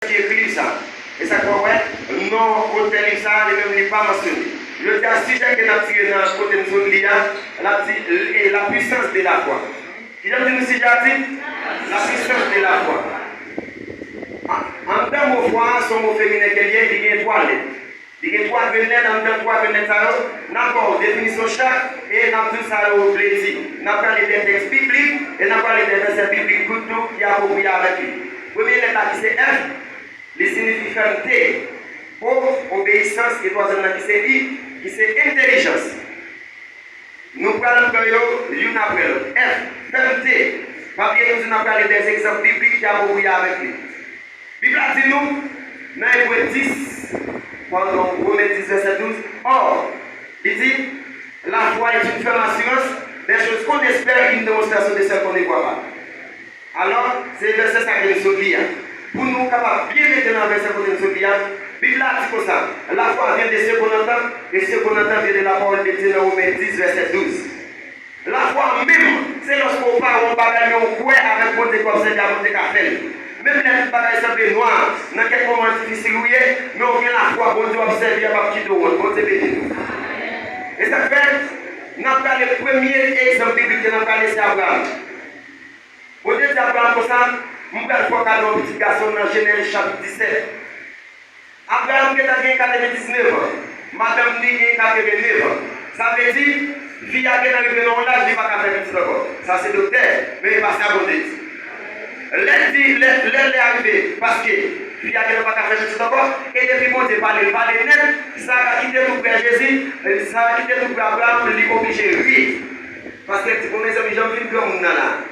qui écrit ça. Et ça quoi, ouais, non, hôtel ça, les mêmes, pas mentionné. Le sujet que nous avons tiré dans le côté de nous, la puissance de la foi. Qui a dit nous, si j'ai dit la puissance de la foi. En termes de foi, son mot féminin qui est lié, il y a 3 lettres. Il y a 3 venettes, en termes de 3 venettes, nous avons définition chaque, et nous avons tout ça au plaisir. Nous avons parlé des textes bibliques, et nous avons parlé des versets bibliques pour tout qui est approprié avec lui. Première lettre qui c'est F, il signifie fermeté, obéissance, et troisième qui c'est I, qui c'est intelligence. Nous parlons de l'une après l'autre. F, fermeté. Papier nous avons parlé des exemples bibliques qui est approprié avec lui. Bible a dit nous, dans Hébreux 10, pardon, Romains 10, verset 12, or, il dit, la foi est une ferme assurance des choses qu'on espère et une démonstration de celles qu'on ne voit pas. Alors, c'est le verset ça que nous lire. Pour nous capables bien mettre dans le verset que nous lire, la Bible a dit comme ça, la foi vient de ce qu'on entend, et ce qu'on entend vient de la parole de Dieu dans Romains 10, verset 12. La foi même, c'est lorsqu'on parle, on parle, mais on croit avec mon Dieu comme c'est la bonté qu'a fait. Même les bagages semblent noirs, dans quelques moments difficiles, mais on vient la foi, bon Dieu observe, il y a pas petit rôle, bon Dieu béni. Et ça fait, nous avons parlé le premier exemple biblique que nous avons parlé, c'est Abraham. Bon Dieu dit Abraham comme ça, nous allons voir un petit garçon dans Genèse chapitre 17. Abraham qui a gagné 99 ans, madame Ni qui a 89 ans. Ça veut dire, fille a gagné dans l'âge, il ne va pas faire petit encore. Ça c'est docteur, mais il passe à côté. L'aile est arrivée parce que il y a quelqu'un qui a fait ceci encore, et depuis mon Dieu parler net, ça a quitté tout pour Jésus, ça a quitté tout pour Abraham, il est obligé de rire. Parce que pour mes amis, j'en viens de comme là.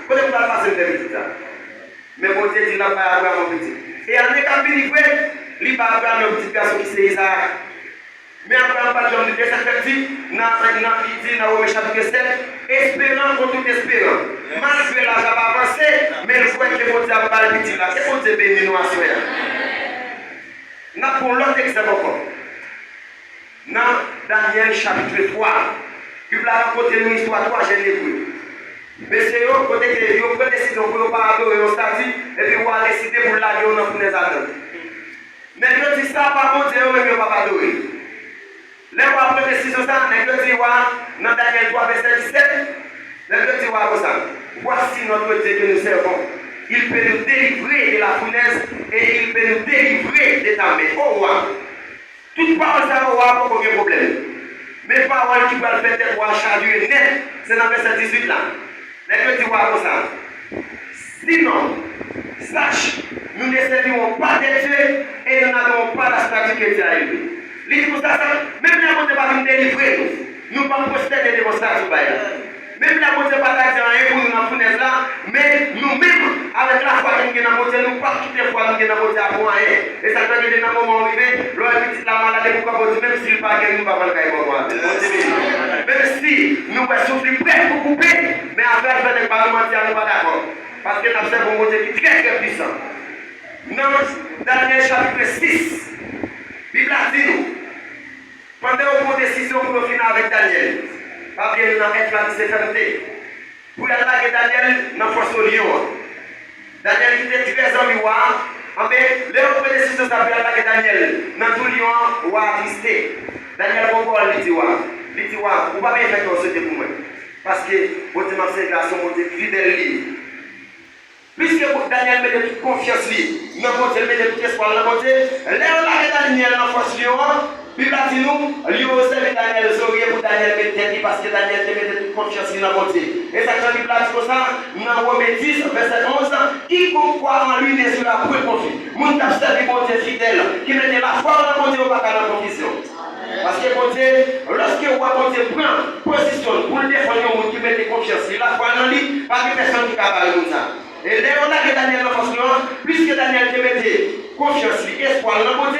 Quand on va passer une petite là. Mais mon Dieu dit là, pas Abraham mon petit. Et en étant venu, il va Abraham un petit garçon qui c'est Isaac. Mais Abraham pas de Dieu, ça fait dit, il dit dans Romains chapitre 7, espérant contre tout espérant. Malgré l'âge va avancer, mais le fois que mon Dieu a pas le petit là, c'est mon Dieu béni nous à soi. Nous avons l'autre exemple encore. Dans Daniel chapitre 3, la Bible a raconté une histoire 3 jeunes lépreux. Mais c'est eux, côté que ils ont pris décision pour ne pas adorer au statut, et puis ils ont décidé pour l'aller au nom pour les attendre. Mais je dis ça, par contre, ils ne vont pas adorer. Les gens ont pris décision ça, les gens disent, dans Daniel 3, verset 17, les gens disent, comme ça, voici notre Dieu que nous servons. Il peut nous délivrer de la fournaise et il peut nous délivrer de ta main. Oh, roi. Toute parole, ça va pas aucun problème. Mais parole qui va le faire être roi chargé net, c'est dans le verset 18 là. Les gens disent, comme ça. Sinon, sache, nous ne servirons pas des dieux et nous n'avons pas la statue que Dieu a élevée. Les gens même la bonté va nous délivrer, nous ne pouvons pas prosterner devant ça. Même la bonté va pas dire rien pour nous dans la fournaise là, mais nous-mêmes, avec la foi que nous avons monté, nous pas toutes les fois nous avons monté à point rien. Et ça fait que dans le moment arrivé, l'homme petit la maladie, pourquoi vous dites, même s'il pas gagné, nous ne pouvons pas le gagner. Même si nous pouvons souffrir prêt pour couper, mais après, je ne vais pas nous mentir, nous ne sommes pas d'accord. Parce que nous avons un monté qui est très très puissant. Dans Daniel chapitre 6, la Bible a dit nous, pendant une décision pour finir avec Daniel, pas bien dans être là qui s'est fermé. Pour aller là que Daniel n'a pas force au lion. Daniel qui était 13 ans miroir, mais les autres décisions ça peut aller là que Daniel dans tout lion ou attristé. Daniel encore lui dit il dit ou pas bien faire comme c'était pour moi. Parce que votre c'est garçon mon fidèle lui. Puisque Daniel met de toute confiance lui, non mon Dieu met de tout espoir dans mon Dieu. Là que Daniel n'a force lion. Bible a dit nous, lui aussi Daniel Zorier pour Daniel mettre parce que Daniel te met toute confiance dans mon Dieu. Et ça que la Bible a dit comme ça, dans Romains 10, verset 11, quiconque croit en lui n'est sur la point conflit. Mon t'a servi mon Dieu fidèle, qui mettait la foi dans mon Dieu au pas dans la confusion. Parce que mon Dieu, lorsque mon Dieu prend position pour le défendre au monde qui met confiance, il a foi en lui, pas de personne qui va parler de ça. Et là, on a que Daniel a force, puisque Daniel te mettait confiance, espoir dans mon Dieu.